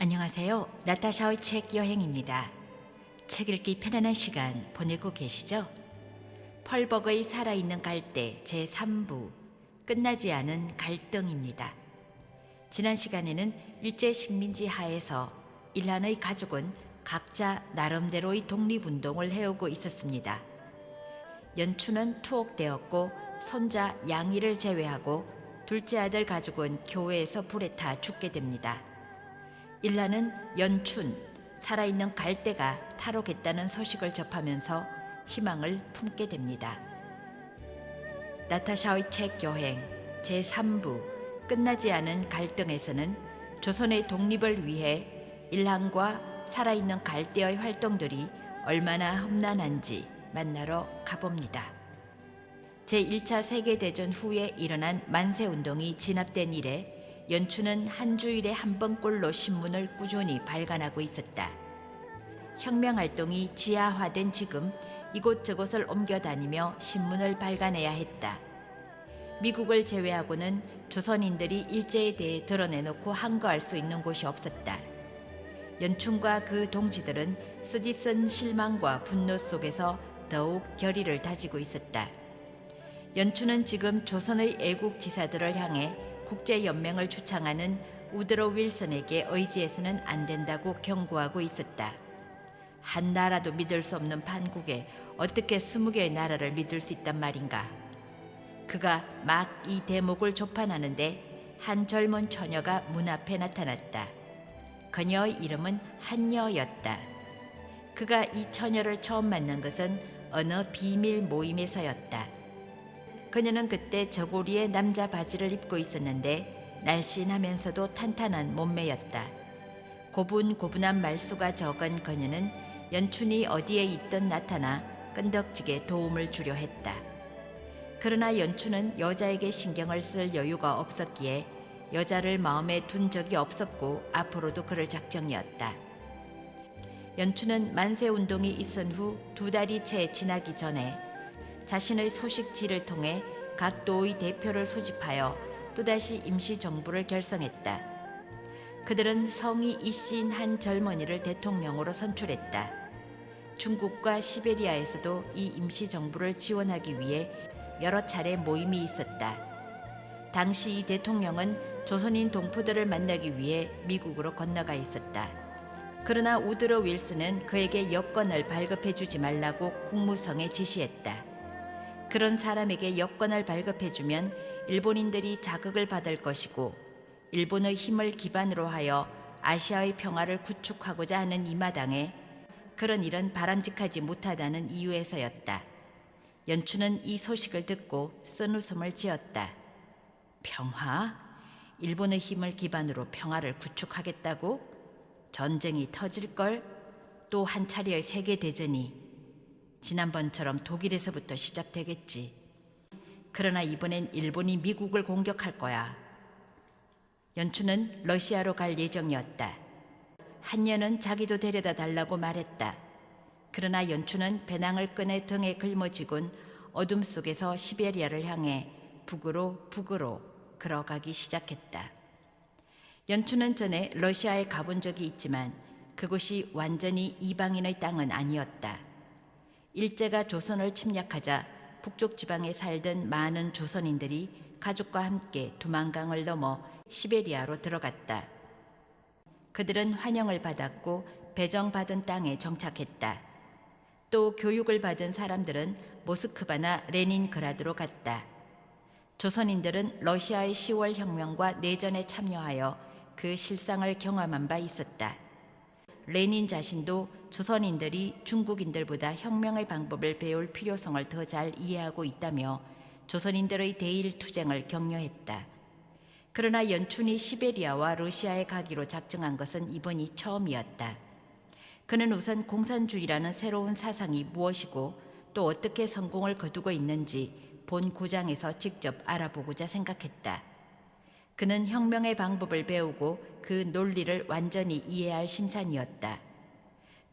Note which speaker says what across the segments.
Speaker 1: 안녕하세요. 나타샤의 책 여행입니다. 책 읽기 편안한 시간 보내고 계시죠? 펄벅의 살아있는 갈대 제3부 끝나지 않은 갈등입니다. 지난 시간에는 일제 식민지 하에서 일란의 가족은 각자 나름대로의 독립운동을 해오고 있었습니다. 연춘은 투옥되었고 손자 양이를 제외하고 둘째 아들 가족은 교회에서 불에 타 죽게 됩니다. 일란은 연춘, 살아있는 갈대가 탈옥했다는 소식을 접하면서 희망을 품게 됩니다. 나타샤의 책 여행 제3부 끝나지 않은 갈등에서는 조선의 독립을 위해 일란과 살아있는 갈대의 활동들이 얼마나 험난한지 만나러 가봅니다. 제1차 세계대전 후에 일어난 만세운동이 진압된 이래 연춘은 한 주일에 한 번꼴로 신문을 꾸준히 발간하고 있었다. 혁명활동이 지하화된 지금 이곳저곳을 옮겨다니며 신문을 발간해야 했다. 미국을 제외하고는 조선인들이 일제에 대해 드러내놓고 항거할 수 있는 곳이 없었다. 연춘과 그 동지들은 쓰디쓴 실망과 분노 속에서 더욱 결의를 다지고 있었다. 연춘은 지금 조선의 애국지사들을 향해 국제연맹을 주창하는 우드로 윌슨에게 의지해서는 안 된다고 경고하고 있었다. 한 나라도 믿을 수 없는 판국에 어떻게 20개의 나라를 믿을 수 있단 말인가. 그가 막 이 대목을 조판하는데 한 젊은 처녀가 문 앞에 나타났다. 그녀의 이름은 한여였다. 그가 이 처녀를 처음 만난 것은 어느 비밀 모임에서였다. 그녀는 그때 저고리에 남자 바지를 입고 있었는데 날씬하면서도 탄탄한 몸매였다. 고분고분한 말수가 적은 그녀는 연춘이 어디에 있든 나타나 끈덕지게 도움을 주려 했다. 그러나 연춘은 여자에게 신경을 쓸 여유가 없었기에 여자를 마음에 둔 적이 없었고 앞으로도 그럴 작정이었다. 연춘은 만세운동이 있은 후 2달이 채 지나기 전에 자신의 소식지를 통해 각 도의 대표를 소집하여 또다시 임시정부를 결성했다. 그들은 성이 이씨인 한 젊은이를 대통령으로 선출했다. 중국과 시베리아에서도 이 임시정부를 지원하기 위해 여러 차례 모임이 있었다. 당시 이 대통령은 조선인 동포들을 만나기 위해 미국으로 건너가 있었다. 그러나 우드로 윌슨은 그에게 여권을 발급해 주지 말라고 국무성에 지시했다. 그런 사람에게 여권을 발급해주면 일본인들이 자극을 받을 것이고 일본의 힘을 기반으로 하여 아시아의 평화를 구축하고자 하는 이 마당에 그런 일은 바람직하지 못하다는 이유에서였다. 연춘은 이 소식을 듣고 쓴웃음을 지었다. 평화? 일본의 힘을 기반으로 평화를 구축하겠다고? 전쟁이 터질걸? 또 한 차례의 세계대전이 지난번처럼 독일에서부터 시작되겠지. 그러나 이번엔 일본이 미국을 공격할 거야. 연춘은 러시아로 갈 예정이었다. 한여는 자기도 데려다 달라고 말했다. 그러나 연춘은 배낭을 꺼내 등에 짊어지곤 어둠 속에서 시베리아를 향해 북으로 걸어가기 시작했다. 연춘은 전에 러시아에 가본 적이 있지만 그곳이 완전히 이방인의 땅은 아니었다. 일제가 조선을 침략하자 북쪽 지방에 살던 많은 조선인들이 가족과 함께 두만강을 넘어 시베리아로 들어갔다. 그들은 환영을 받았고 배정받은 땅에 정착했다. 또 교육을 받은 사람들은 모스크바나 레닌그라드로 갔다. 조선인들은 러시아의 10월 혁명과 내전에 참여하여 그 실상을 경험한 바 있었다. 레닌 자신도 조선인들이 중국인들보다 혁명의 방법을 배울 필요성을 더 잘 이해하고 있다며 조선인들의 대일투쟁을 격려했다. 그러나 연춘이 시베리아와 러시아에 가기로 작정한 것은 이번이 처음이었다. 그는 우선 공산주의라는 새로운 사상이 무엇이고 또 어떻게 성공을 거두고 있는지 본 고장에서 직접 알아보고자 생각했다. 그는 혁명의 방법을 배우고 그 논리를 완전히 이해할 심산이었다.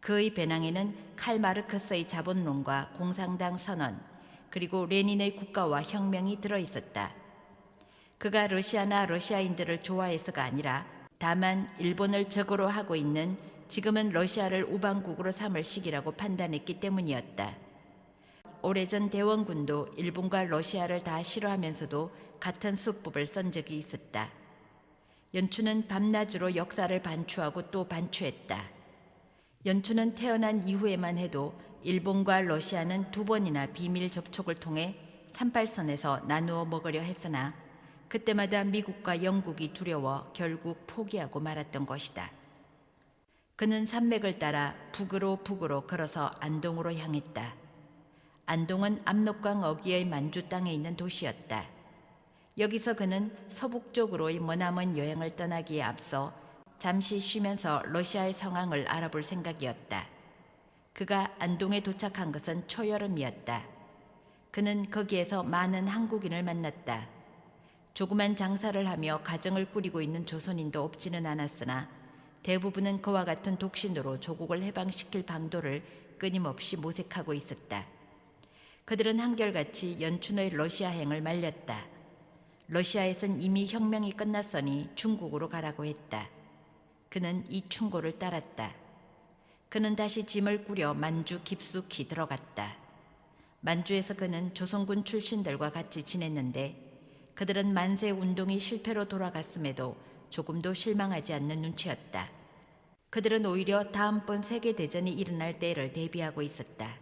Speaker 1: 그의 배낭에는 칼 마르크스의 자본론과 공산당 선언, 그리고 레닌의 국가와 혁명이 들어있었다. 그가 러시아나 러시아인들을 좋아해서가 아니라 다만 일본을 적으로 하고 있는 지금은 러시아를 우방국으로 삼을 시기라고 판단했기 때문이었다. 오래전 대원군도 일본과 러시아를 다 싫어하면서도 같은 수법을 쓴 적이 있었다. 연춘은 밤낮으로 역사를 반추하고 또 반추했다. 연춘은 태어난 이후에만 해도 일본과 러시아는 2번이나 비밀 접촉을 통해 38선에서 나누어 먹으려 했으나 그때마다 미국과 영국이 두려워 결국 포기하고 말았던 것이다. 그는 산맥을 따라 북으로 걸어서 안동으로 향했다. 안동은 압록강 어귀의 만주 땅에 있는 도시였다. 여기서 그는 서북쪽으로의 머나먼 여행을 떠나기에 앞서 잠시 쉬면서 러시아의 상황을 알아볼 생각이었다. 그가 안동에 도착한 것은 초여름이었다. 그는 거기에서 많은 한국인을 만났다. 조그만 장사를 하며 가정을 꾸리고 있는 조선인도 없지는 않았으나 대부분은 그와 같은 독신으로 조국을 해방시킬 방도를 끊임없이 모색하고 있었다. 그들은 한결같이 연춘의 러시아행을 말렸다. 러시아에선 이미 혁명이 끝났으니 중국으로 가라고 했다. 그는 이 충고를 따랐다. 그는 다시 짐을 꾸려 만주 깊숙이 들어갔다. 만주에서 그는 조선군 출신들과 같이 지냈는데 그들은 만세 운동이 실패로 돌아갔음에도 조금도 실망하지 않는 눈치였다. 그들은 오히려 다음번 세계대전이 일어날 때를 대비하고 있었다.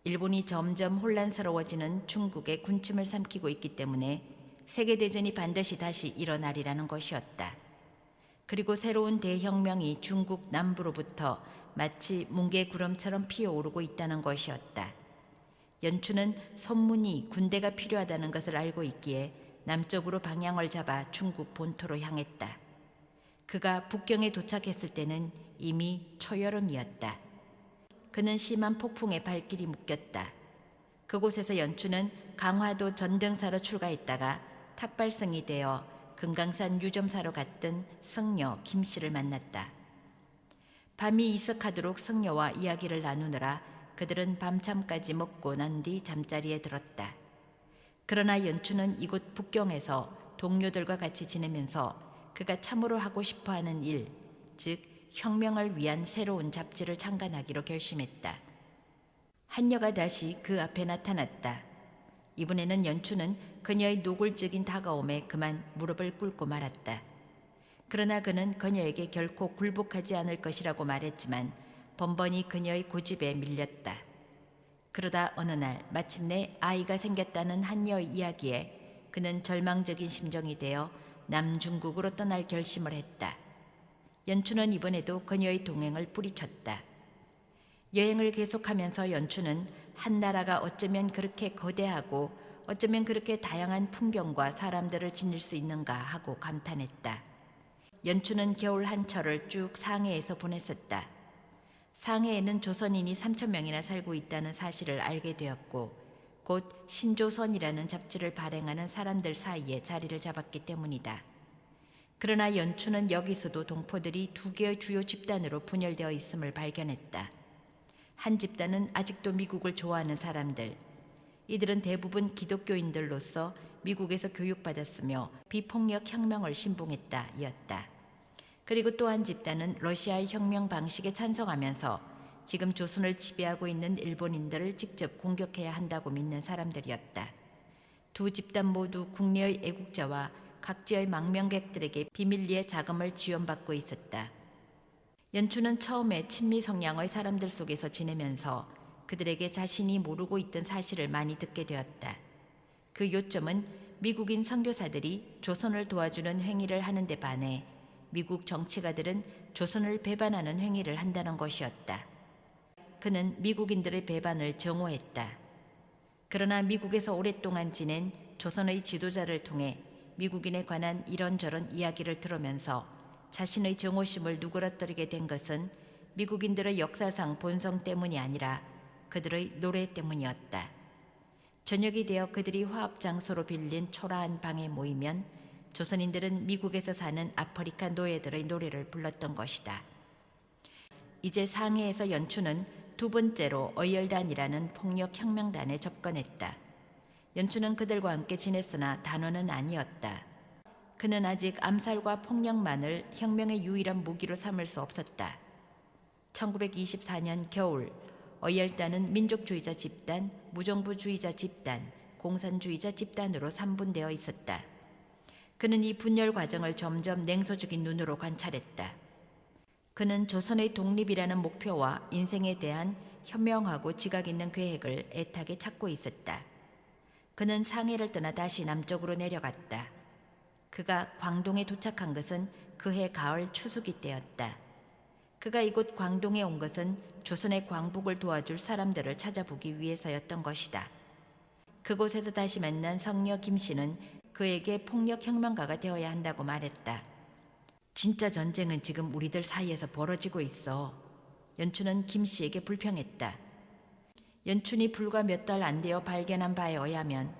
Speaker 1: 일본이 점점 혼란스러워지는 중국의 군침을 삼키고 있기 때문에 세계대전이 반드시 다시 일어나리라는 것이었다. 그리고 새로운 대혁명이 중국 남부로부터 마치 뭉게구름처럼 피어오르고 있다는 것이었다. 연춘은 선문이 군대가 필요하다는 것을 알고 있기에 남쪽으로 방향을 잡아 중국 본토로 향했다. 그가 북경에 도착했을 때는 이미 초여름이었다. 그는 심한 폭풍에 발길이 묶였다. 그곳에서 연춘은 강화도 전등사로 출가했다가 탁발성이 되어 금강산 유점사로 갔던 성녀 김씨를 만났다. 밤이 이석하도록 성녀와 이야기를 나누느라 그들은 밤참까지 먹고 난 뒤 잠자리에 들었다. 그러나 연춘은 이곳 북경에서 동료들과 같이 지내면서 그가 참으로 하고 싶어하는 일, 즉 혁명을 위한 새로운 잡지를 창간하기로 결심했다. 한여가 다시 그 앞에 나타났다. 이번에는 연춘은 그녀의 노골적인 다가옴에 그만 무릎을 꿇고 말았다. 그러나 그는 그녀에게 결코 굴복하지 않을 것이라고 말했지만 번번이 그녀의 고집에 밀렸다. 그러다 어느 날 마침내 아이가 생겼다는 한여의 이야기에 그는 절망적인 심정이 되어 남중국으로 떠날 결심을 했다. 연춘은 이번에도 그녀의 동행을 뿌리쳤다. 여행을 계속하면서 연춘은 한 나라가 어쩌면 그렇게 거대하고 어쩌면 그렇게 다양한 풍경과 사람들을 지닐 수 있는가 하고 감탄했다. 연춘은 겨울 한철을 쭉 상해에서 보냈었다. 상해에는 조선인이 3,000명이나 살고 있다는 사실을 알게 되었고 곧 신조선이라는 잡지를 발행하는 사람들 사이에 자리를 잡았기 때문이다. 그러나 연춘은 여기서도 동포들이 2개의 주요 집단으로 분열되어 있음을 발견했다. 한 집단은 아직도 미국을 좋아하는 사람들. 이들은 대부분 기독교인들로서 미국에서 교육받았으며 비폭력 혁명을 신봉했다 였다. 그리고 또 한 집단은 러시아의 혁명 방식에 찬성하면서 지금 조선을 지배하고 있는 일본인들을 직접 공격해야 한다고 믿는 사람들이었다. 두 집단 모두 국내의 애국자와 각지의 망명객들에게 비밀리에 자금을 지원받고 있었다. 연춘은 처음에 친미 성향의 사람들 속에서 지내면서 그들에게 자신이 모르고 있던 사실을 많이 듣게 되었다. 그 요점은 미국인 선교사들이 조선을 도와주는 행위를 하는데 반해 미국 정치가들은 조선을 배반하는 행위를 한다는 것이었다. 그는 미국인들의 배반을 정오했다. 그러나 미국에서 오랫동안 지낸 조선의 지도자를 통해 미국인에 관한 이런저런 이야기를 들으면서 자신의 정오심을 누그러뜨리게 된 것은 미국인들의 역사상 본성 때문이 아니라 그들의 노래 때문이었다. 저녁이 되어 그들이 화합 장소로 빌린 초라한 방에 모이면 조선인들은 미국에서 사는 아프리카 노예들의 노래를 불렀던 것이다. 이제 상해에서 연춘은 2번째로 어열단이라는 폭력혁명단에 접근했다. 연춘은 그들과 함께 지냈으나 단원은 아니었다. 그는 아직 암살과 폭력만을 혁명의 유일한 무기로 삼을 수 없었다. 1924년 겨울 어열단은 민족주의자 집단, 무정부주의자 집단, 공산주의자 집단으로 3분되어 있었다. 그는 이 분열 과정을 점점 냉소적인 눈으로 관찰했다. 그는 조선의 독립이라는 목표와 인생에 대한 현명하고 지각 있는 계획을 애타게 찾고 있었다. 그는 상해를 떠나 다시 남쪽으로 내려갔다. 그가 광동에 도착한 것은 그해 가을 추수기 때였다. 그가 이곳 광동에 온 것은 조선의 광복을 도와줄 사람들을 찾아보기 위해서였던 것이다. 그곳에서 다시 만난 성녀 김씨는 그에게 폭력혁명가가 되어야 한다고 말했다. 진짜 전쟁은 지금 우리들 사이에서 벌어지고 있어. 연춘은 김씨에게 불평했다. 연춘이 불과 몇 달 안 되어 발견한 바에 의하면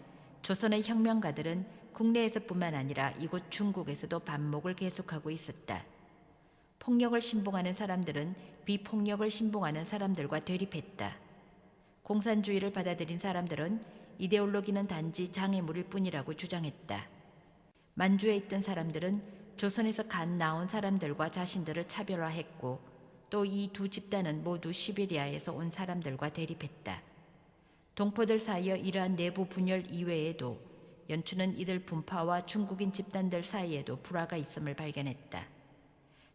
Speaker 1: 조선의 혁명가들은 국내에서뿐만 아니라 이곳 중국에서도 반목을 계속하고 있었다. 폭력을 신봉하는 사람들은 비폭력을 신봉하는 사람들과 대립했다. 공산주의를 받아들인 사람들은 이데올로기는 단지 장애물일 뿐이라고 주장했다. 만주에 있던 사람들은 조선에서 갓 나온 사람들과 자신들을 차별화했고 또 이 두 집단은 모두 시베리아에서 온 사람들과 대립했다. 동포들 사이의 이러한 내부 분열 이외에도 연춘은 이들 분파와 중국인 집단들 사이에도 불화가 있음을 발견했다.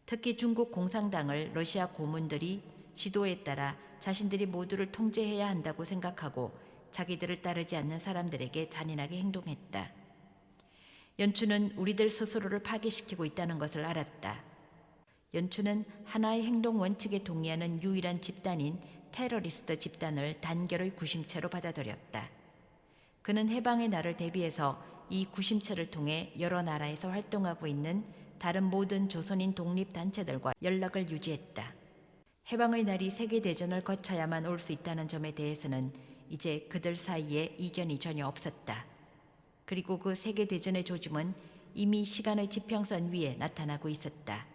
Speaker 1: 특히 중국 공산당을 러시아 고문들이 지도에 따라 자신들이 모두를 통제해야 한다고 생각하고 자기들을 따르지 않는 사람들에게 잔인하게 행동했다. 연춘은 우리들 스스로를 파괴시키고 있다는 것을 알았다. 연춘은 하나의 행동 원칙에 동의하는 유일한 집단인 테러리스트 집단을 단결의 구심체로 받아들였다. 그는 해방의 날을 대비해서 이 구심체를 통해 여러 나라에서 활동하고 있는 다른 모든 조선인 독립단체들과 연락을 유지했다. 해방의 날이 세계대전을 거쳐야만 올 수 있다는 점에 대해서는 이제 그들 사이에 이견이 전혀 없었다. 그리고 그 세계대전의 조짐은 이미 시간의 지평선 위에 나타나고 있었다.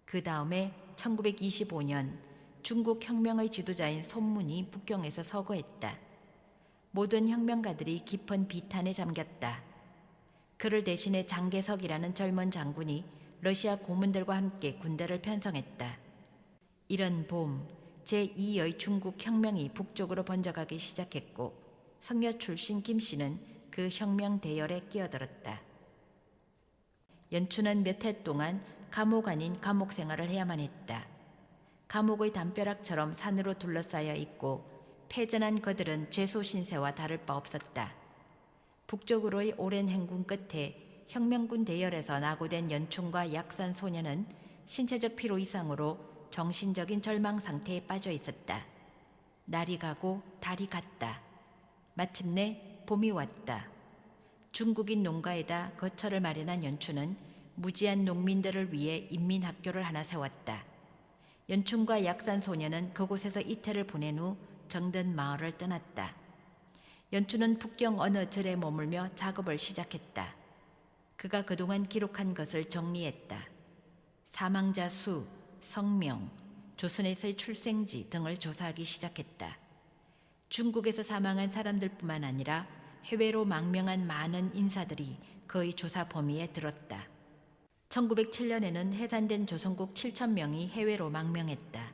Speaker 1: 그 다음에 1925년 중국 혁명의 지도자인 손문이 북경에서 서거했다. 모든 혁명가들이 깊은 비탄에 잠겼다. 그를 대신해 장개석이라는 젊은 장군이 러시아 고문들과 함께 군대를 편성했다. 이런 봄, 제2의 중국 혁명이 북쪽으로 번져가기 시작했고 성녀 출신 김씨는 그 혁명 대열에 끼어들었다. 연춘은 몇 해 동안 감옥 아닌 감옥 생활을 해야만 했다. 감옥의 담벼락처럼 산으로 둘러싸여 있고 패전한 그들은 죄소 신세와 다를 바 없었다. 북쪽으로의 오랜 행군 끝에 혁명군 대열에서 낙오된 연춘과 약산 소녀는 신체적 피로 이상으로 정신적인 절망 상태에 빠져 있었다. 날이 가고 달이 갔다. 마침내 봄이 왔다. 중국인 농가에다 거처를 마련한 연춘은 무지한 농민들을 위해 인민학교를 하나 세웠다. 연춘과 약산 소녀는 그곳에서 이틀을 보낸 후 정든 마을을 떠났다. 연춘은 북경 어느 절에 머물며 작업을 시작했다. 그가 그동안 기록한 것을 정리했다. 사망자 수, 성명, 조선에서의 출생지 등을 조사하기 시작했다. 중국에서 사망한 사람들뿐만 아니라 해외로 망명한 많은 인사들이 그의 조사 범위에 들었다. 1907년에는 해산된 조선국 7,000명이 해외로 망명했다.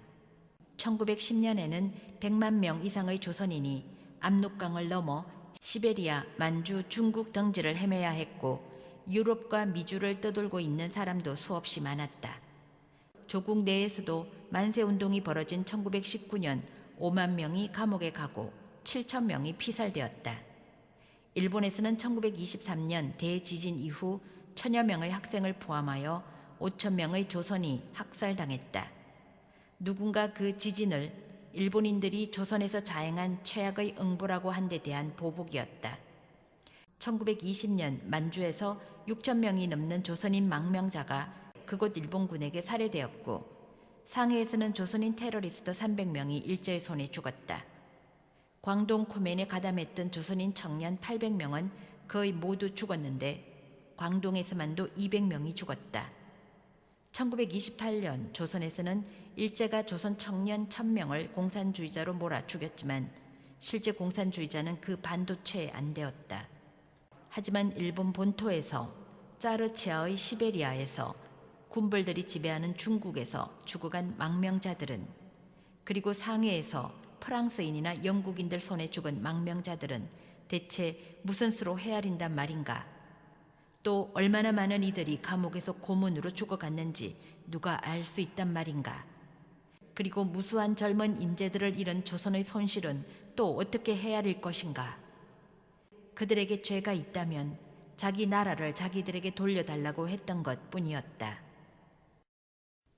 Speaker 1: 1910년에는 100만 명 이상의 조선인이 압록강을 넘어 시베리아, 만주, 중국 등지를 헤매야 했고 유럽과 미주를 떠돌고 있는 사람도 수없이 많았다. 조국 내에서도 만세운동이 벌어진 1919년 5만 명이 감옥에 가고 7,000명이 피살되었다. 일본에서는 1923년 대지진 이후 1,000여 명의 학생을 포함하여 5,000명의 조선이 학살당했다. 누군가 그 지진을 일본인들이 조선에서 자행한 최악의 응보라고 한 데 대한 보복이었다. 1920년 만주에서 6,000명이 넘는 조선인 망명자가 그곳 일본군에게 살해되었고 상해에서는 조선인 테러리스트 300명이 일제의 손에 죽었다. 광동 코멘에 가담했던 조선인 청년 800명은 거의 모두 죽었는데 광동에서만도 200명이 죽었다. 1928년 조선에서는 일제가 조선 청년 1,000명을 공산주의자로 몰아 죽였지만 실제 공산주의자는 그 반도 채 안 되었다. 하지만 일본 본토에서 짜르치아의 시베리아에서, 군벌들이 지배하는 중국에서 죽어간 망명자들은, 그리고 상해에서 프랑스인이나 영국인들 손에 죽은 망명자들은 대체 무슨 수로 헤아린단 말인가? 또 얼마나 많은 이들이 감옥에서 고문으로 죽어갔는지 누가 알 수 있단 말인가? 그리고 무수한 젊은 인재들을 잃은 조선의 손실은 또 어떻게 헤아릴 것인가? 그들에게 죄가 있다면 자기 나라를 자기들에게 돌려달라고 했던 것 뿐이었다.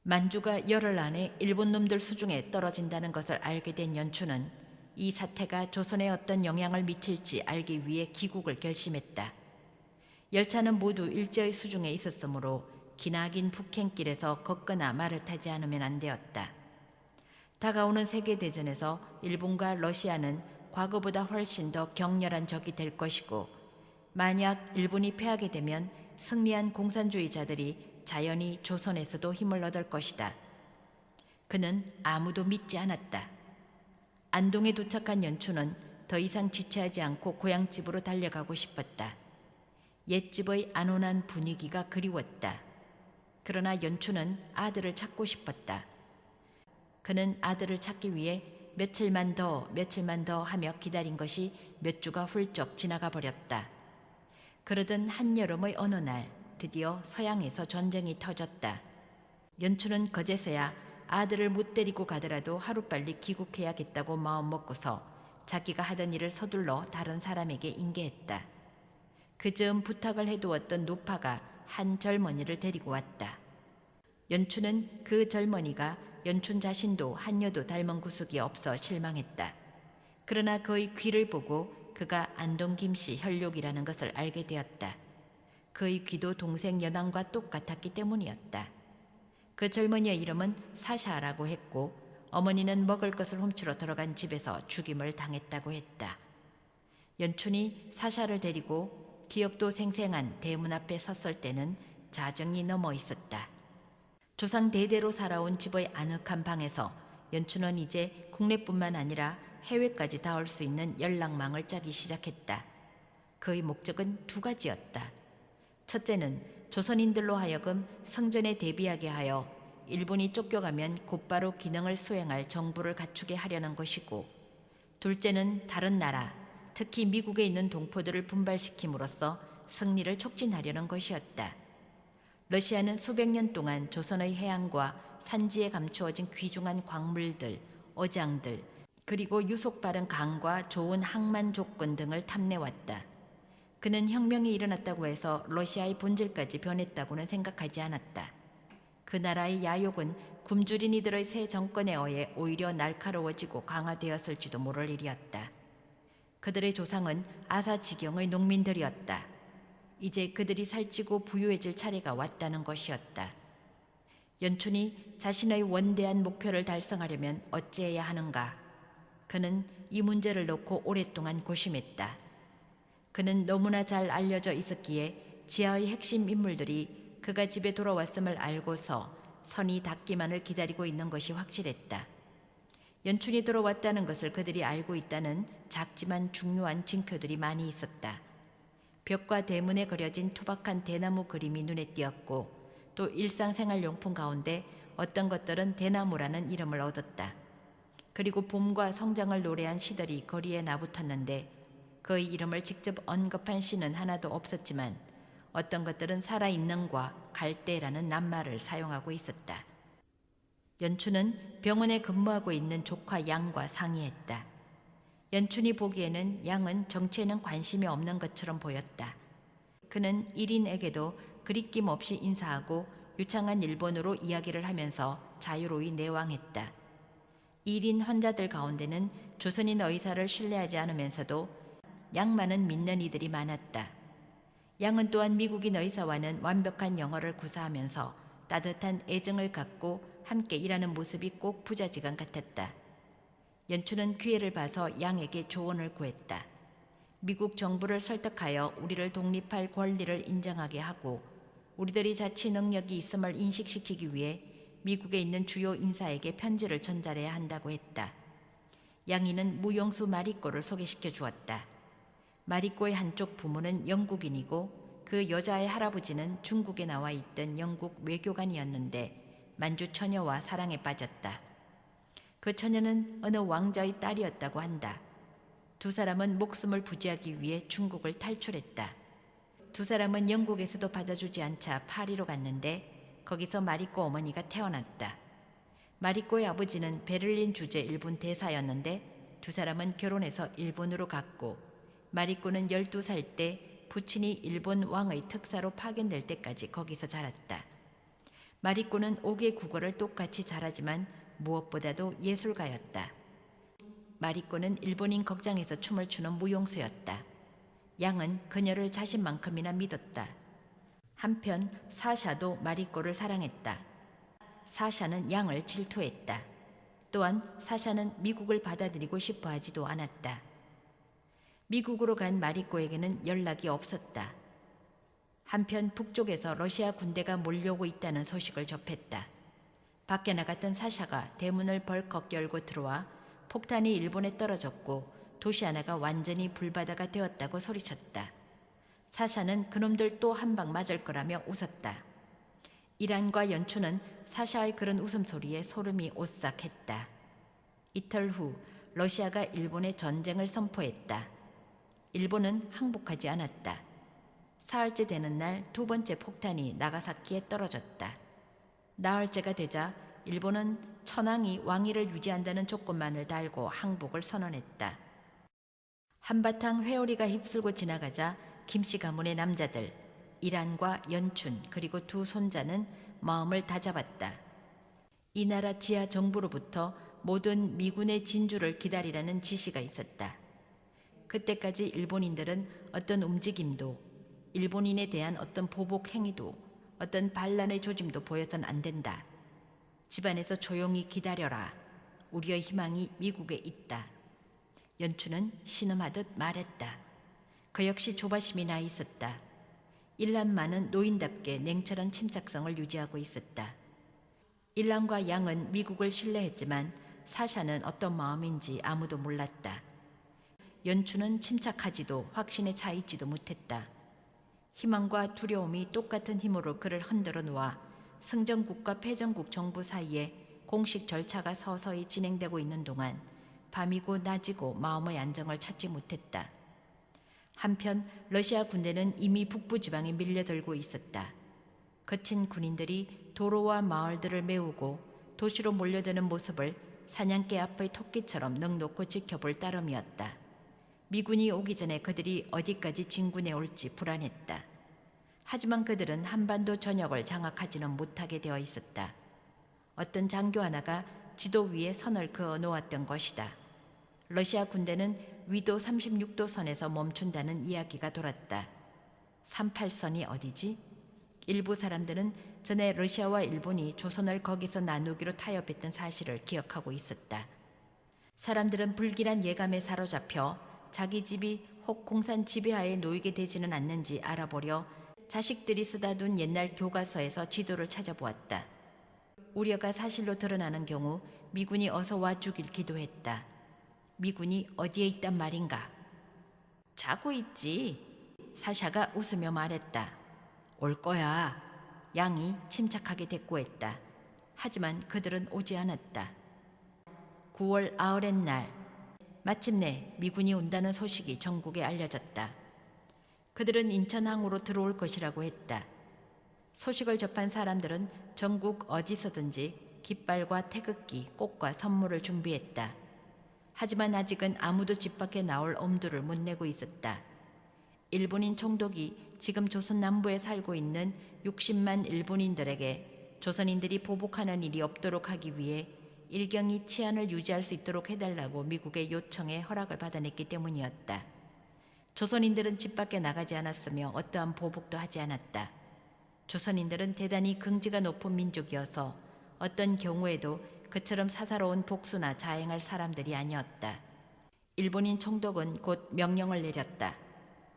Speaker 1: 만주가 열흘 안에 일본 놈들 수중에 떨어진다는 것을 알게 된 연춘은 이 사태가 조선에 어떤 영향을 미칠지 알기 위해 귀국을 결심했다. 열차는 모두 일제의 수중에 있었으므로 기나긴 북행길에서 걷거나 말을 타지 않으면 안 되었다. 다가오는 세계대전에서 일본과 러시아는 과거보다 훨씬 더 격렬한 적이 될 것이고, 만약 일본이 패하게 되면 승리한 공산주의자들이 자연히 조선에서도 힘을 얻을 것이다. 그는 아무도 믿지 않았다. 안동에 도착한 연춘은 더 이상 지체하지 않고 고향집으로 달려가고 싶었다. 옛집의 안온한 분위기가 그리웠다. 그러나 연춘은 아들을 찾고 싶었다. 그는 아들을 찾기 위해 며칠만 더 하며 기다린 것이 몇 주가 훌쩍 지나가 버렸다. 그러던 한여름의 어느 날 드디어 서양에서 전쟁이 터졌다. 연춘은 그제서야 아들을 못 데리고 가더라도 하루빨리 귀국해야겠다고 마음먹고서 자기가 하던 일을 서둘러 다른 사람에게 인계했다. 그즈음 부탁을 해두었던 노파가 한 젊은이를 데리고 왔다. 연춘은 그 젊은이가 연춘 자신도 한여도 닮은 구석이 없어 실망했다. 그러나 그의 귀를 보고 그가 안동 김씨 혈육이라는 것을 알게 되었다. 그의 귀도 동생 연왕과 똑같았기 때문이었다. 그 젊은이의 이름은 사샤라고 했고, 어머니는 먹을 것을 훔치러 들어간 집에서 죽임을 당했다고 했다. 연춘이 사샤를 데리고 기억도 생생한 대문 앞에 섰을 때는 자정이 넘어 있었다. 조상 대대로 살아온 집의 아늑한 방에서 연춘은 이제 국내뿐만 아니라 해외까지 닿을 수 있는 연락망을 짜기 시작했다. 그의 목적은 두 가지였다. 첫째는 조선인들로 하여금 성전에 대비하게 하여 일본이 쫓겨가면 곧바로 기능을 수행할 정부를 갖추게 하려는 것이고, 둘째는 다른 나라, 특히 미국에 있는 동포들을 분발시킴으로써 승리를 촉진하려는 것이었다. 러시아는 수백 년 동안 조선의 해안과 산지에 감추어진 귀중한 광물들, 어장들, 그리고 유속 빠른 강과 좋은 항만 조건 등을 탐내왔다. 그는 혁명이 일어났다고 해서 러시아의 본질까지 변했다고는 생각하지 않았다. 그 나라의 야욕은 굶주린 이들의 새 정권에 의해 오히려 날카로워지고 강화되었을지도 모를 일이었다. 그들의 조상은 아사지경의 농민들이었다. 이제 그들이 살찌고 부유해질 차례가 왔다는 것이었다. 연춘이 자신의 원대한 목표를 달성하려면 어찌해야 하는가? 그는 이 문제를 놓고 오랫동안 고심했다. 그는 너무나 잘 알려져 있었기에 지하의 핵심 인물들이 그가 집에 돌아왔음을 알고서 선이 닿기만을 기다리고 있는 것이 확실했다. 연춘이 들어왔다는 것을 그들이 알고 있다는 작지만 중요한 징표들이 많이 있었다. 벽과 대문에 그려진 투박한 대나무 그림이 눈에 띄었고, 또 일상생활용품 가운데 어떤 것들은 대나무라는 이름을 얻었다. 그리고 봄과 성장을 노래한 시들이 거리에 나붙었는데 그의 이름을 직접 언급한 시는 하나도 없었지만 어떤 것들은 살아있는과 갈대라는 낱말을 사용하고 있었다. 연춘은 병원에 근무하고 있는 조카 양과 상의했다. 연춘이 보기에는 양은 정치에는 관심이 없는 것처럼 보였다. 그는 1인에게도 그리낌 없이 인사하고 유창한 일본어로 이야기를 하면서 자유로이 내왕했다. 1인 환자들 가운데는 조선인 의사를 신뢰하지 않으면서도 양만은 믿는 이들이 많았다. 양은 또한 미국인 의사와는 완벽한 영어를 구사하면서 따뜻한 애정을 갖고 함께 일하는 모습이 꼭 부자지간 같았다. 연춘은 기회를 봐서 양에게 조언을 구했다. 미국 정부를 설득하여 우리를 독립할 권리를 인정하게 하고 우리들이 자치 능력이 있음을 인식시키기 위해 미국에 있는 주요 인사에게 편지를 전달해야 한다고 했다. 양이는 무용수 마리꼬를 소개시켜 주었다. 마리꼬의 한쪽 부모는 영국인이고 그 여자의 할아버지는 중국에 나와 있던 영국 외교관이었는데 만주 처녀와 사랑에 빠졌다. 그 처녀는 어느 왕자의 딸이었다고 한다. 두 사람은 목숨을 부지하기 위해 중국을 탈출했다. 두 사람은 영국에서도 받아주지 않자 파리로 갔는데 거기서 마리꼬 어머니가 태어났다. 마리꼬의 아버지는 베를린 주재 일본 대사였는데 두 사람은 결혼해서 일본으로 갔고 마리꼬는 12살 때 부친이 일본 왕의 특사로 파견될 때까지 거기서 자랐다. 마리꼬는 5개 국어를 똑같이 잘하지만 무엇보다도 예술가였다. 마리꼬는 일본인 극장에서 춤을 추는 무용수였다. 양은 그녀를 자신만큼이나 믿었다. 한편 사샤도 마리꼬를 사랑했다. 사샤는 양을 질투했다. 또한 사샤는 미국을 받아들이고 싶어 하지도 않았다. 미국으로 간 마리꼬에게는 연락이 없었다. 한편 북쪽에서 러시아 군대가 몰려오고 있다는 소식을 접했다. 밖에 나갔던 사샤가 대문을 벌컥 열고 들어와 폭탄이 일본에 떨어졌고 도시 하나가 완전히 불바다가 되었다고 소리쳤다. 사샤는 그놈들 또 한 방 맞을 거라며 웃었다. 이란과 연춘은 사샤의 그런 웃음소리에 소름이 오싹했다. 이틀 후 러시아가 일본에 전쟁을 선포했다. 일본은 항복하지 않았다. 사흘째 되는 날 두 번째 폭탄이 나가사키에 떨어졌다. 나흘째가 되자 일본은 천황이 왕위를 유지한다는 조건만을 달고 항복을 선언했다. 한바탕 회오리가 휩쓸고 지나가자 김씨 가문의 남자들, 이란과 연춘 그리고 두 손자는 마음을 다잡았다. 이 나라 지하 정부로부터 모든 미군의 진주를 기다리라는 지시가 있었다. 그때까지 일본인들은 어떤 움직임도, 일본인에 대한 어떤 보복 행위도, 어떤 반란의 조짐도 보여선 안 된다. 집안에서 조용히 기다려라. 우리의 희망이 미국에 있다. 연춘은 신음하듯 말했다. 그 역시 조바심이 나 있었다. 일란만은 노인답게 냉철한 침착성을 유지하고 있었다. 일란과 양은 미국을 신뢰했지만 사샤는 어떤 마음인지 아무도 몰랐다. 연춘은 침착하지도 확신에 차 있지도 못했다. 희망과 두려움이 똑같은 힘으로 그를 흔들어 놓아 승전국과 패전국 정부 사이에 공식 절차가 서서히 진행되고 있는 동안 밤이고 낮이고 마음의 안정을 찾지 못했다. 한편 러시아 군대는 이미 북부 지방에 밀려들고 있었다. 거친 군인들이 도로와 마을들을 메우고 도시로 몰려드는 모습을 사냥개 앞의 토끼처럼 넋놓고 지켜볼 따름이었다. 미군이 오기 전에 그들이 어디까지 진군해 올지 불안했다. 하지만 그들은 한반도 전역을 장악하지는 못하게 되어 있었다. 어떤 장교 하나가 지도 위에 선을 그어 놓았던 것이다. 러시아 군대는 위도 36도 선에서 멈춘다는 이야기가 돌았다. 38선이 어디지? 일부 사람들은 전에 러시아와 일본이 조선을 거기서 나누기로 타협했던 사실을 기억하고 있었다. 사람들은 불길한 예감에 사로잡혀 자기 집이 혹 공산 지배하에 놓이게 되지는 않는지 알아보려 자식들이 쓰다 둔 옛날 교과서에서 지도를 찾아보았다. 우려가 사실로 드러나는 경우 미군이 어서 와주길 기도했다. 미군이 어디에 있단 말인가? 자고 있지. 사샤가 웃으며 말했다. 올 거야. 양이 침착하게 대꾸했다. 하지만 그들은 오지 않았다. 9월 아흘의 날 마침내 미군이 온다는 소식이 전국에 알려졌다. 그들은 인천항으로 들어올 것이라고 했다. 소식을 접한 사람들은 전국 어디서든지 깃발과 태극기, 꽃과 선물을 준비했다. 하지만 아직은 아무도 집 밖에 나올 엄두를 못 내고 있었다. 일본인 총독이 지금 조선 남부에 살고 있는 60만 일본인들에게 조선인들이 보복하는 일이 없도록 하기 위해 일경이 치안을 유지할 수 있도록 해달라고 미국의 요청에 허락을 받아냈기 때문이었다. 조선인들은 집 밖에 나가지 않았으며 어떠한 보복도 하지 않았다. 조선인들은 대단히 긍지가 높은 민족이어서 어떤 경우에도 그처럼 사사로운 복수나 자행할 사람들이 아니었다. 일본인 총독은 곧 명령을 내렸다.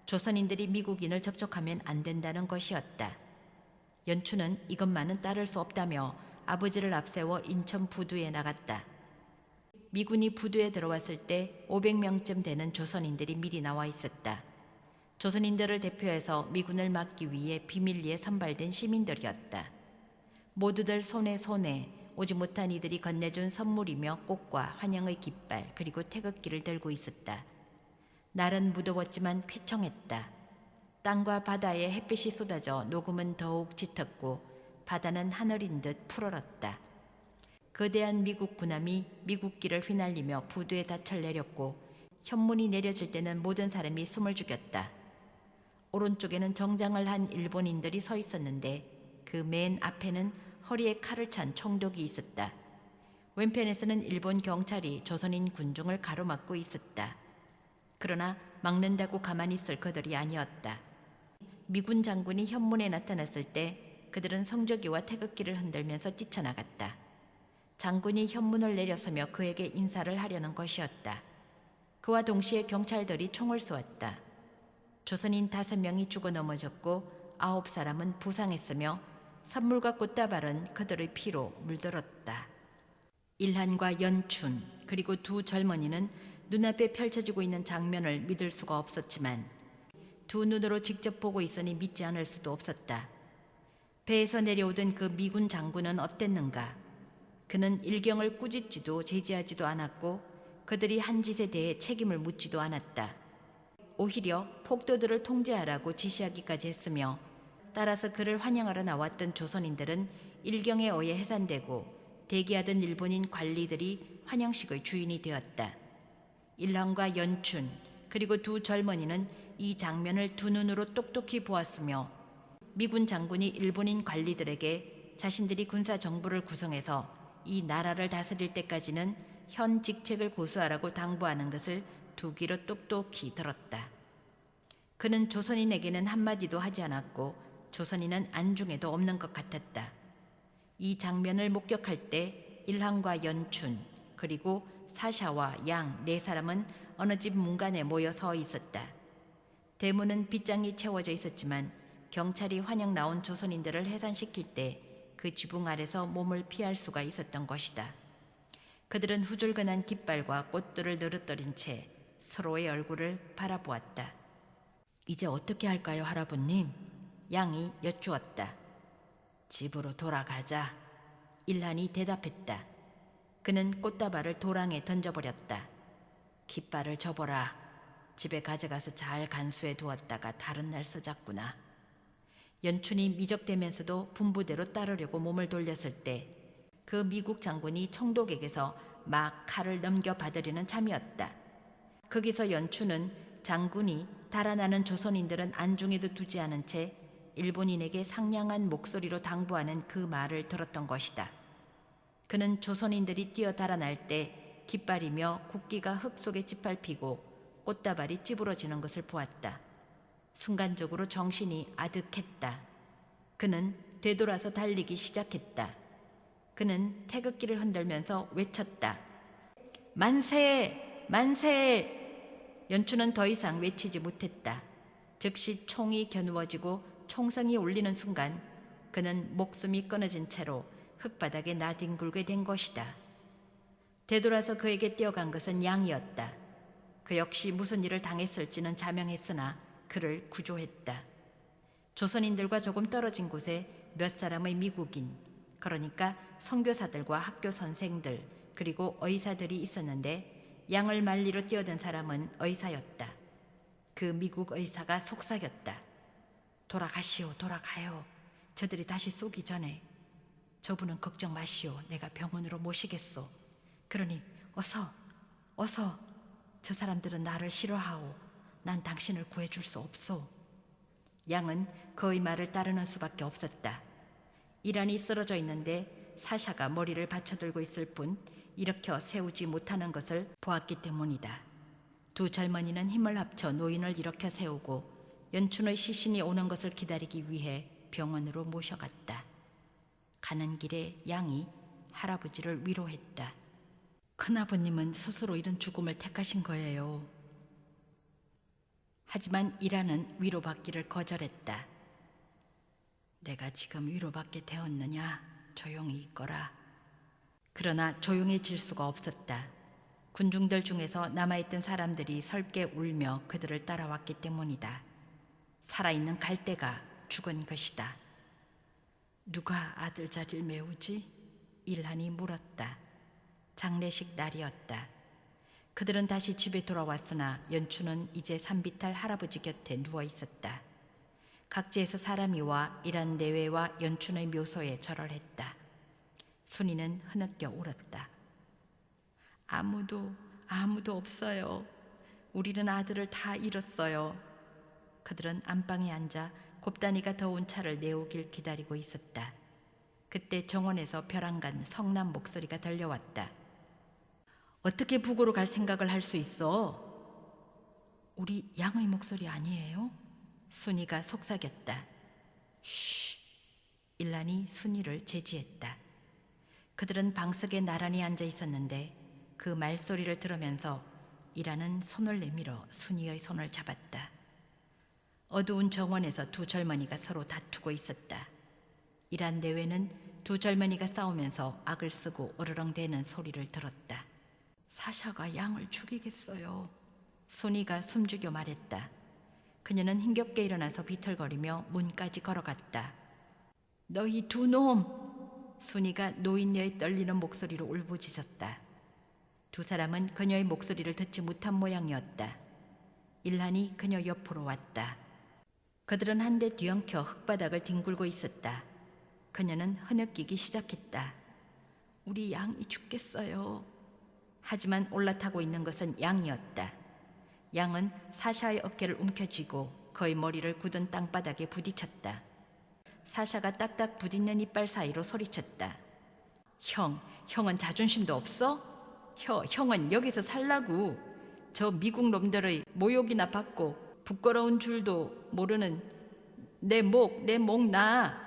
Speaker 1: 조선인들이 미국인을 접촉하면 안 된다는 것이었다. 연춘은 이것만은 따를 수 없다며 아버지를 앞세워 인천 부두에 나갔다. 미군이 부두에 들어왔을 때 500명쯤 되는 조선인들이 미리 나와 있었다. 조선인들을 대표해서 미군을 막기 위해 비밀리에 선발된 시민들이었다. 모두들 손에 오지 못한 이들이 건네준 선물이며 꽃과 환영의 깃발 그리고 태극기를 들고 있었다. 날은 무더웠지만 쾌청했다. 땅과 바다에 햇빛이 쏟아져 녹음은 더욱 짙었고 바다는 하늘인 듯 푸르렀다. 거대한 미국 군함이 미국기를 휘날리며 부두에 닻을 내렸고 현문이 내려질 때는 모든 사람이 숨을 죽였다. 오른쪽에는 정장을 한 일본인들이 서 있었는데 그 맨 앞에는 허리에 칼을 찬 총독이 있었다. 왼편에서는 일본 경찰이 조선인 군중을 가로막고 있었다. 그러나 막는다고 가만히 있을 그들이 아니었다. 미군 장군이 현문에 나타났을 때 그들은 성조기와 태극기를 흔들면서 뛰쳐나갔다. 장군이 현문을 내려서며 그에게 인사를 하려는 것이었다. 그와 동시에 경찰들이 총을 쏘았다. 조선인 5명이 죽어 넘어졌고 9사람은 부상했으며 선물과 꽃다발은 그들의 피로 물들었다. 일한과 연춘 그리고 두 젊은이는 눈앞에 펼쳐지고 있는 장면을 믿을 수가 없었지만 두 눈으로 직접 보고 있으니 믿지 않을 수도 없었다. 배에서 내려오던 그 미군 장군은 어땠는가? 그는 일경을 꾸짖지도 제지하지도 않았고 그들이 한 짓에 대해 책임을 묻지도 않았다. 오히려 폭도들을 통제하라고 지시하기까지 했으며 따라서 그를 환영하러 나왔던 조선인들은 일경에 의해 해산되고 대기하던 일본인 관리들이 환영식의 주인이 되었다. 일황과 연춘 그리고 두 젊은이는 이 장면을 두 눈으로 똑똑히 보았으며 미군 장군이 일본인 관리들에게 자신들이 군사 정부를 구성해서 이 나라를 다스릴 때까지는 현 직책을 고수하라고 당부하는 것을 두 귀로 똑똑히 들었다. 그는 조선인에게는 한마디도 하지 않았고 조선인은 안중에도 없는 것 같았다. 이 장면을 목격할 때 일황과 연춘 그리고 사샤와 양 4사람은 어느 집 문간에 모여 서 있었다. 대문은 빗장이 채워져 있었지만 경찰이 환영 나온 조선인들을 해산시킬 때 그 지붕 아래서 몸을 피할 수가 있었던 것이다. 그들은 후줄근한 깃발과 꽃들을 늘어뜨린 채 서로의 얼굴을 바라보았다. 이제 어떻게 할까요, 할아버님? 양이 여쭈었다. 집으로 돌아가자. 일한이 대답했다. 그는 꽃다발을 도랑에 던져버렸다. 깃발을 접어라. 집에 가져가서 잘 간수해 두었다가 다른 날 써잡구나. 연춘이 미적대면서도 분부대로 따르려고 몸을 돌렸을 때 그 미국 장군이 총독에게서 막 칼을 넘겨받으려는 참이었다. 거기서 연춘은 장군이 달아나는 조선인들은 안중에도 두지 않은 채 일본인에게 상냥한 목소리로 당부하는 그 말을 들었던 것이다. 그는 조선인들이 뛰어 달아날 때 깃발이며 국기가 흙 속에 짓밟히고 꽃다발이 찌부러지는 것을 보았다. 순간적으로 정신이 아득했다. 그는 되돌아서 달리기 시작했다. 그는 태극기를 흔들면서 외쳤다. 만세! 만세! 연춘은 더 이상 외치지 못했다. 즉시 총이 겨누어지고 총성이 울리는 순간 그는 목숨이 끊어진 채로 흙바닥에 나뒹굴게 된 것이다. 되돌아서 그에게 뛰어간 것은 양이었다. 그 역시 무슨 일을 당했을지는 자명했으나 그를 구조했다. 조선인들과 조금 떨어진 곳에 몇 사람의 미국인, 그러니까 선교사들과 학교 선생들 그리고 의사들이 있었는데 양을 말리러 뛰어든 사람은 의사였다. 그 미국 의사가 속삭였다. 돌아가시오, 돌아가요. 저들이 다시 쏘기 전에. 저분은 걱정 마시오. 내가 병원으로 모시겠소. 그러니 어서. 저 사람들은 나를 싫어하오. 난 당신을 구해줄 수 없소. 양은 그의 말을 따르는 수밖에 없었다. 이란이 쓰러져 있는데 사샤가 머리를 받쳐들고 있을 뿐 일으켜 세우지 못하는 것을 보았기 때문이다. 두 젊은이는 힘을 합쳐 노인을 일으켜 세우고 연춘의 시신이 오는 것을 기다리기 위해 병원으로 모셔갔다. 가는 길에 양이 할아버지를 위로했다. 큰아버님은 스스로 이런 죽음을 택하신 거예요. 하지만 이란은 위로받기를 거절했다. 내가 지금 위로받게 되었느냐? 조용히 있거라. 그러나 조용해질 수가 없었다. 군중들 중에서 남아있던 사람들이 설게 울며 그들을 따라왔기 때문이다. 살아있는 갈대가 죽은 것이다. 누가 아들 자리를 메우지? 일한이 물었다. 장례식 날이었다. 그들은 다시 집에 돌아왔으나 연춘은 이제 산비탈 할아버지 곁에 누워 있었다. 각지에서 사람이 와 일한 내외와 연춘의 묘소에 절을 했다. 순이는 흐느껴 울었다. 아무도 없어요. 우리는 아들을 다 잃었어요. 그들은 안방에 앉아 곱다니가 더운 차를 내오길 기다리고 있었다. 그때 정원에서 벼랑간 성남 목소리가 들려왔다. 어떻게 북으로 갈 생각을 할 수 있어? 우리 양의 목소리 아니에요? 순이가 속삭였다. 쉬. 일란이 순이를 제지했다. 그들은 방석에 나란히 앉아 있었는데 그 말소리를 들으면서 일하는 손을 내밀어 순이의 손을 잡았다. 어두운 정원에서 두 젊은이가 서로 다투고 있었다. 일한 내외는 두 젊은이가 싸우면서 악을 쓰고 으르렁대는 소리를 들었다. 사샤가 양을 죽이겠어요. 순이가 숨죽여 말했다. 그녀는 힘겹게 일어나서 비틀거리며 문까지 걸어갔다. 너희 두 놈! 순이가 노인네의 떨리는 목소리로 울부짖었다. 두 사람은 그녀의 목소리를 듣지 못한 모양이었다. 일한이 그녀 옆으로 왔다. 그들은 한데 뒤엉켜 흙바닥을 뒹굴고 있었다. 그녀는 흐느끼기 시작했다. 우리 양이 죽겠어요. 하지만 올라타고 있는 것은 양이었다. 양은 사샤의 어깨를 움켜쥐고 그의 머리를 굳은 땅바닥에 부딪혔다. 사샤가 딱딱 부딪는 이빨 사이로 소리쳤다. 형은 자존심도 없어? 형은 여기서 살라고. 저 미국 놈들의 모욕이나 받고 부끄러운 줄도 모르는 내 목 나.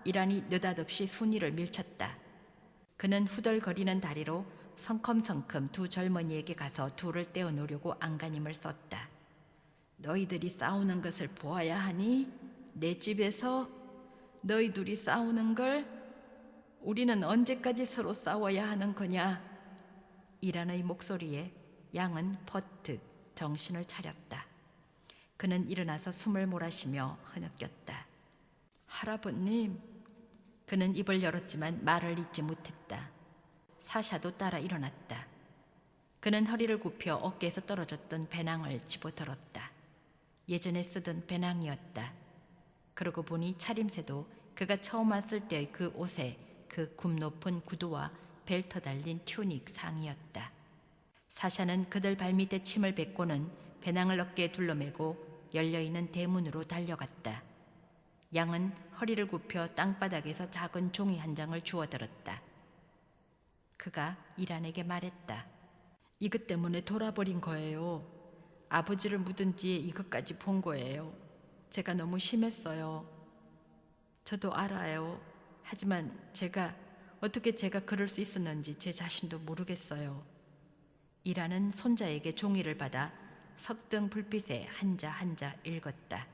Speaker 1: 이란이 느닷없이 순이를 밀쳤다. 그는 후덜거리는 다리로 성큼성큼 두 젊은이에게 가서 둘을 떼어놓으려고 안간힘을 썼다. 너희들이 싸우는 것을 보아야 하니? 내 집에서 너희 둘이 싸우는 걸? 우리는 언제까지 서로 싸워야 하는 거냐? 이란의 목소리에 양은 퍼뜩 정신을 차렸다. 그는 일어나서 숨을 몰아쉬며 흐느꼈다. 할아버님. 그는 입을 열었지만 말을 잇지 못했다. 사샤도 따라 일어났다. 그는 허리를 굽혀 어깨에서 떨어졌던 배낭을 집어들었다. 예전에 쓰던 배낭이었다. 그러고 보니 차림새도 그가 처음 왔을 때의 그 옷에 그 굽 높은 구두와 벨트 달린 튜닉 상이었다. 사샤는 그들 발밑에 침을 뱉고는 배낭을 어깨에 둘러매고 열려있는 대문으로 달려갔다. 양은 허리를 굽혀 땅바닥에서 작은 종이 한 장을 주워들었다. 그가 일한에게 말했다. 이것 때문에 돌아버린 거예요. 아버지를 묻은 뒤에 이것까지 본 거예요. 제가 너무 심했어요. 저도 알아요. 하지만 어떻게 제가 그럴 수 있었는지 제 자신도 모르겠어요. 일하는 손자에게 종이를 받아 석등 불빛에 한자 한자 읽었다.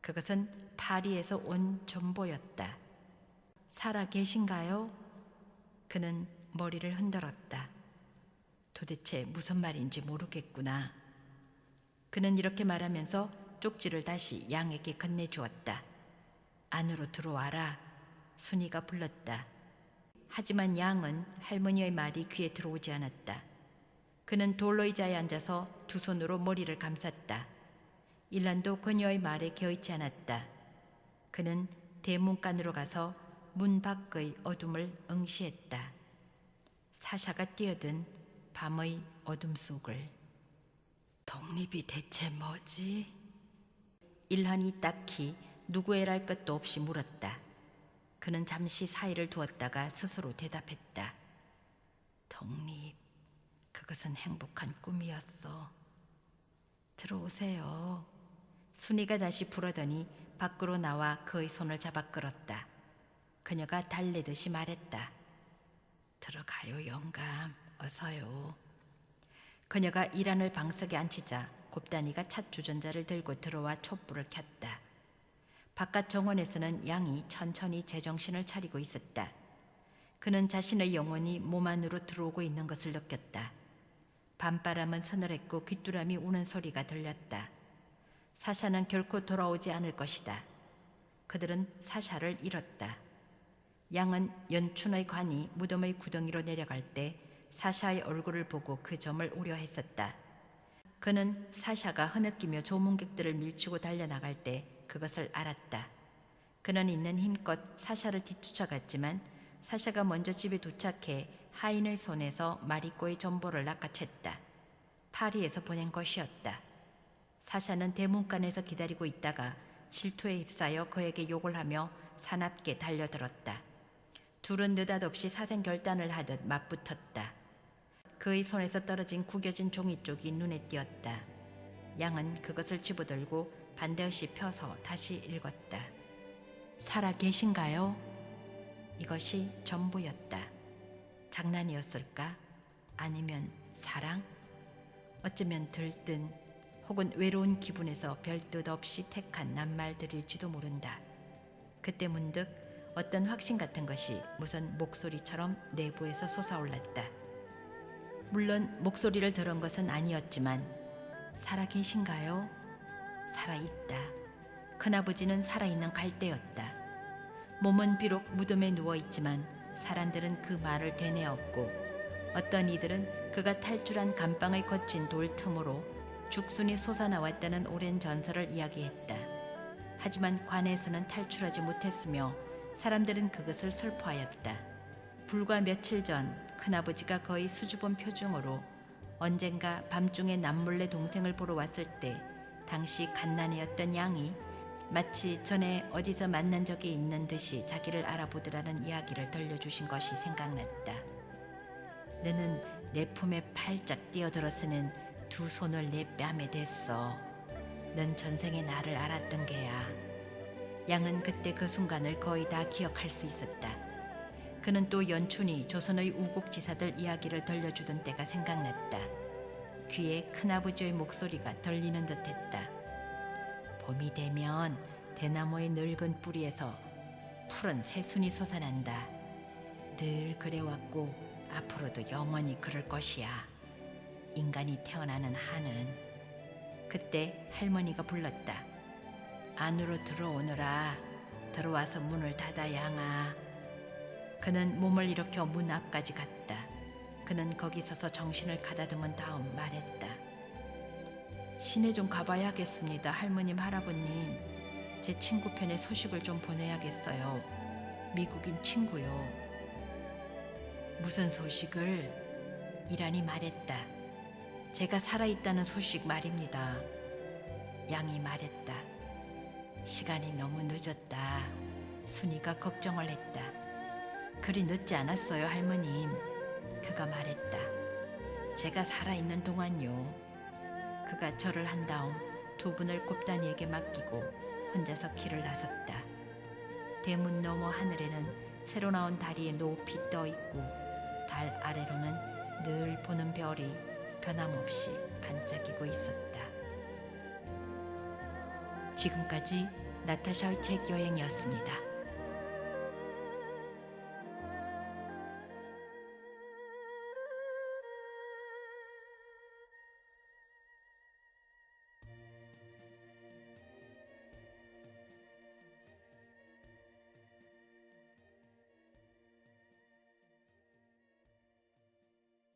Speaker 1: 그것은 파리에서 온 전보였다. 살아 계신가요? 그는 머리를 흔들었다. 도대체 무슨 말인지 모르겠구나. 그는 이렇게 말하면서 쪽지를 다시 양에게 건네주었다. 안으로 들어와라. 순이가 불렀다. 하지만 양은 할머니의 말이 귀에 들어오지 않았다. 그는 돌로의자에 앉아서 두 손으로 머리를 감쌌다. 일란도 그녀의 말에 개의치 않았다. 그는 대문간으로 가서 문 밖의 어둠을 응시했다. 사샤가 뛰어든 밤의 어둠 속을. 독립이 대체 뭐지? 일한이 딱히 누구애랄 것도 없이 물었다. 그는 잠시 사이를 두었다가 스스로 대답했다. 독립, 그것은 행복한 꿈이었어. 들어오세요. 순이가 다시 부르더니 밖으로 나와 그의 손을 잡아 끌었다. 그녀가 달래듯이 말했다. 들어가요, 영감. 어서요. 그녀가 일한을 방석에 앉히자 곱다니가 찻 주전자를 들고 들어와 촛불을 켰다. 바깥 정원에서는 양이 천천히 제정신을 차리고 있었다. 그는 자신의 영혼이 몸 안으로 들어오고 있는 것을 느꼈다. 밤바람은 서늘했고 귀뚜라미 우는 소리가 들렸다. 사샤는 결코 돌아오지 않을 것이다. 그들은 사샤를 잃었다. 양은 연춘의 관이 무덤의 구덩이로 내려갈 때 사샤의 얼굴을 보고 그 점을 우려했었다. 그는 사샤가 흐느끼며 조문객들을 밀치고 달려나갈 때 그것을 알았다. 그는 있는 힘껏 사샤를 뒤쫓아갔지만 사샤가 먼저 집에 도착해 하인의 손에서 마리꼬의 전보를 낚아챘다. 파리에서 보낸 것이었다. 사샤는 대문간에서 기다리고 있다가 질투에 휩싸여 그에게 욕을 하며 사납게 달려들었다. 둘은 느닷없이 사생결단을 하듯 맞붙었다. 그의 손에서 떨어진 구겨진 종이 쪽이 눈에 띄었다. 양은 그것을 집어들고 반드시 펴서 다시 읽었다. 살아 계신가요? 이것이 전부였다. 장난이었을까? 아니면 사랑? 어쩌면 들뜬 혹은 외로운 기분에서 별뜻 없이 택한 낱말들일지도 모른다. 그때 문득 어떤 확신 같은 것이 무슨 목소리처럼 내부에서 솟아올랐다. 물론 목소리를 들은 것은 아니었지만 살아 계신가요? 살아있다. 큰아버지는 살아있는 갈대였다. 몸은 비록 무덤에 누워있지만 사람들은 그 말을 되뇌었고 어떤 이들은 그가 탈출한 감방의 거친 돌 틈으로 죽순이 솟아나왔다는 오랜 전설을 이야기했다. 하지만 관에서는 탈출하지 못했으며 사람들은 그것을 슬퍼하였다. 불과 며칠 전 큰아버지가 거의 수줍은 표정으로 언젠가 밤중에 남몰래 동생을 보러 왔을 때 당시 갓난애였던 양이 마치 전에 어디서 만난 적이 있는 듯이 자기를 알아보더라는 이야기를 들려주신 것이 생각났다. 너는 내 품에 팔짝 뛰어들어서는 두 손을 내 뺨에 댔어. 넌 전생에 나를 알았던 게야. 양은 그때 그 순간을 거의 다 기억할 수 있었다. 그는 또 연춘이 조선의 우국지사들 이야기를 들려주던 때가 생각났다. 귀에 큰아버지의 목소리가 들리는 듯했다. 봄이 되면 대나무의 늙은 뿌리에서 푸른 새순이 솟아난다. 늘 그래왔고 앞으로도 영원히 그럴 것이야. 인간이 태어나는 한은. 그때 할머니가 불렀다. 안으로 들어오너라. 들어와서 문을 닫아 양아. 그는 몸을 일으켜 문 앞까지 갔다. 그는 거기 서서 정신을 가다듬은 다음 말했다. 시내 좀 가봐야겠습니다. 할머님, 할아버님. 제 친구 편에 소식을 좀 보내야겠어요. 미국인 친구요. 무슨 소식을? 이란이 말했다. 제가 살아있다는 소식 말입니다. 양이 말했다. 시간이 너무 늦었다. 순이가 걱정을 했다. 그리 늦지 않았어요, 할머님. 그가 말했다. 제가 살아있는 동안요. 그가 절을 한 다음 두 분을 곱다니에게 맡기고 혼자서 길을 나섰다. 대문 너머 하늘에는 새로 나온 달이 높이 떠 있고 달 아래로는 늘 보는 별이 변함없이 반짝이고 있었다. 지금까지 나타샤의 책 여행이었습니다.